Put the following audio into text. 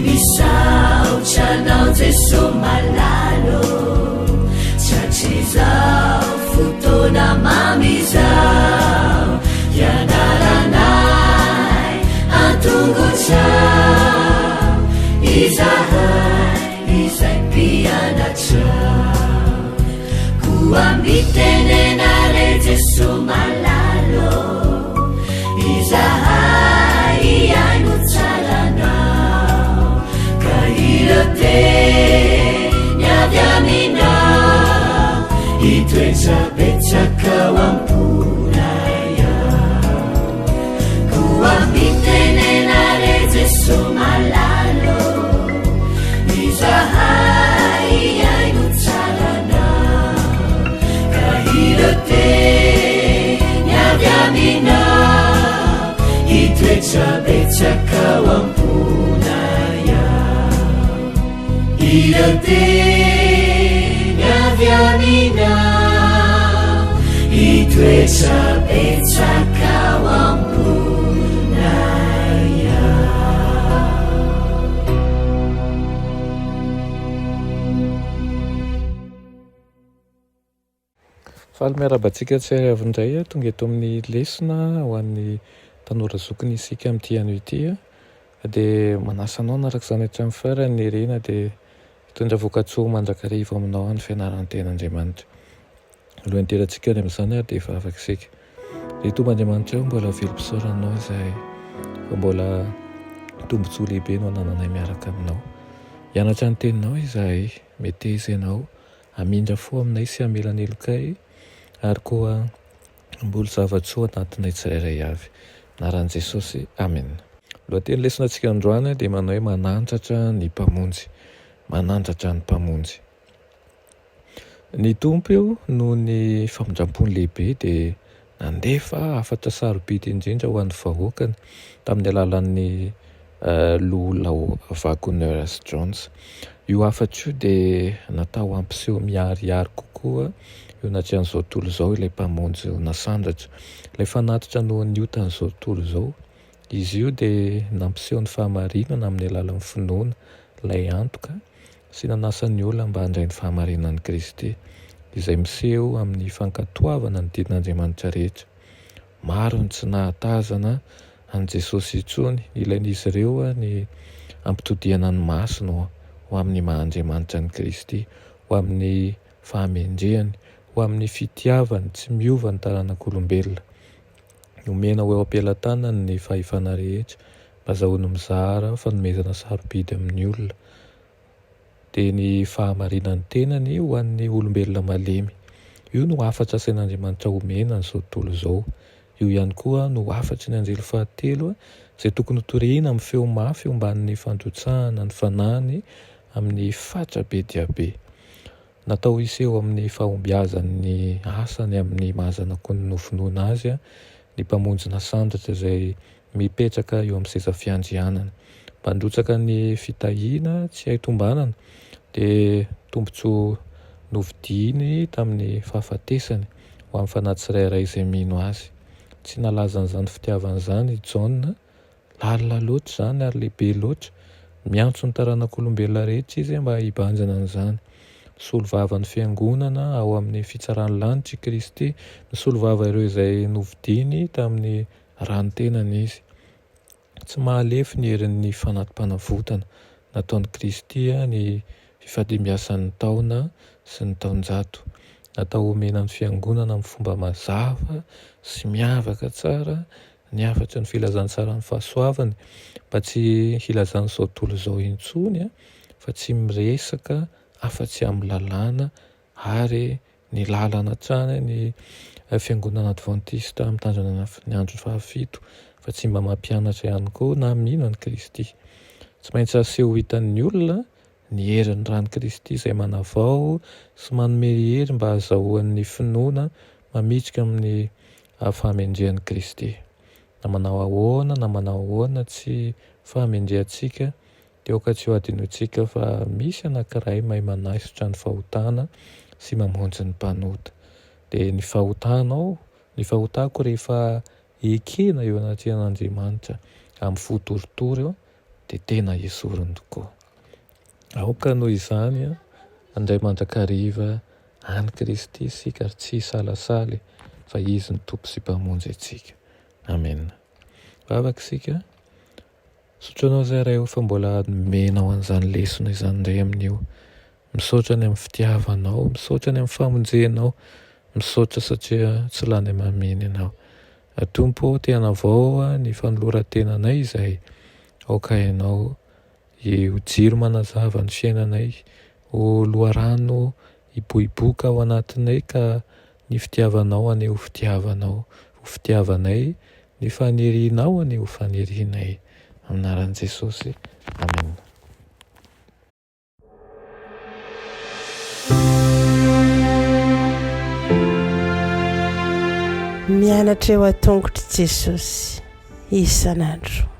misaotranao Jeso malalo tratrizao fotona mamizao ianaranay antongotrao izahay izay mpianatrao koa mitenenare Jeso malalo izahay iaino tsaranao ka iroteny avy aminao itoetrabetsakao amponaya koa mitenenare Jeso malalo izahay iaino tsaranao ka iroteny avy aminao itoetrabetsakao amponaya iroteny avy aminao itoetrabetsakao amponaya. Faly miarabantsika tsy ariavindray tonga eto amin'ny lesona ho an'ny tanora zokiny isika amin'ity ano ity dia manasanao narak' izany hatramin'ny farany rena dia hitondra voka-tsoa mandrakariva aminao any fianaran'ny ten'Andriamanitra. Alohan'ny terantsika any amin'izany dia efa afaka isika. Ny tomban'Andriamanitra eo mbola velom-pisaoranao izahay fa mbola tombotsoa lehibe no anananay miaraka aminao. Hianatra ny teninao izahay, meteza ianao, amindra fo aminay sy hamelana elokay ary koa mbola zava-tsoa anatinay tsirairay avy. Anaran'i Jesosy, amen. Lohateny lesona antsika androany dia manao hoe manandratra ny mpamonjy. Manandratra ny mpamonjy. Ny tompo eo noho ny famindram-pony lehibe dia nandefa hafatra sarobidy indrindra ho an'ny vahoakany tamin'ny alalan'ny loholao Wagoner Jones. Io hafatra io dia natao ampiseho miharihary kokoa io natrehan'izao tontolo izao ilay mpamonjy nasandratra. Ilay fanatitra noho ny otan'izao tontolo izao, izy io dia nampiseho ny fahamarinana amin'ny alalan'ny finoana, ilay antoka sy nanasan'ny olona mba handray ny fahamarinan'i Kristy izay miseho amin'ny fankatoavana ny didin'Andriamanitra rehetra. Maro ny tsy nahatazana an'i Jesosy intsony, ilain'izy ireo ny ampitodiana ny masony ho amin'ny maha-Andriamanitra ny Kristy, ho amin'ny fahamendrehany, ho amin'ny fitiavany tsy miova ny taranak'olombelona. Omena ho eo am-pelantanany ny fahefana rehetra, mba azahoany mizara fanomezana sarobidy amin'ny olona. Dia ny fahamarinan'ny tenany ho an'ny olombelona malemy. Io no hafatra asain'Andriamanitra omena n'izao tontolo izao. Io ihany koa no hafatry ny anjely fahatelo izay tokony hotorehina amin'ny feo mafy omban'ny fandrotsahana ny fanahiny amin'ny fatra be dia be. Natao iseho amin'ny fahombiazan'ny asany amin'ny mahazanako ny nofinoana azy ny mpamonjy nasandratra izay mipetraka eo amin'ny seza fiandrianana. Mandrotsaka ny fitahiana tsy hay tombanana dia tombotsoa novidiny tamin'ny fahafatesany ho amin'ny fanahy tsirairay izay mino azy. Tsy nalaza an'izany fitiavana izany John, lalina loatra izany ary lehibe loatra, miantso ny taranak'olombelona rehetra izy mba hibanjana an'izany. Solovava ny fiangonana ao amin'ny fitsarany lanitra i Kristy, solovava ireo izay novidiny tamin'ny ranotenany izy. Tsy mahalefy ny herin'ny fanatim-panavotana nataon'i Kristy ny fifadimbiasan'ny taona sy ny taonjato. Natao omena ny fiangonana amin'ny fomba mazava sy miavaka tsara ny hafatra ny filazany tsara ny fahasoavany, mba tsy hilazany izao tontolo izao intsony fa tsy miresaka afa-tsy amin'ny lalàna ary ny lalana hatrany ny fiangonana adventista amin'ny tanjona ny andro fahafito, fa tsy mba mampianatra ihany koa na mino an'i Kristy. Tsy maintsy aseho hitan'ny olona ny herin'ny rany Kristy izay manavao sy manome hery mba azahoan'ny finoana mamitsika amin'ny fahamendrehan'i Kristy. Na manao ahoana na manao ahoana tsy fahamendrehantsika dia aoka tsy ho adinointsika fa misy anankiray mahay manaisotra ny fahotana sy mamonjy ny mpanota. Dia ny fahotako rehefa ekena eo anaty an'Andriamanitra amin'ny fo toritory dia tena esoriny tokoa. Aoka noho izany a, andray mandrakariva any Kristy isika ary tsy hisalasaly fa izy ny tompo sy mpamonjy antsika. Amen. Vavaka isika, sotranao zay ray fa mbola menao an'izany lesona izany indray amin'io. Misaotra ny amin'ny fitiavanao, misaotra ny amin'ny famonjenao, misaotra satria tsy lany mameny ianao. Tompo, tianavao ny fanoloran-tenanay izay aoka ianao ho jiro manazava ny fiainanay, ho loharano hiboiboka ao anatinay ka ny fitiavanao aneho fitiavanao, ho fitiavanay ny fanirianao aneho fanirianay. Amin'ny anaran'i Jesosy. Amen. Mianatra eo an-tongotry Jesosy isan'andro.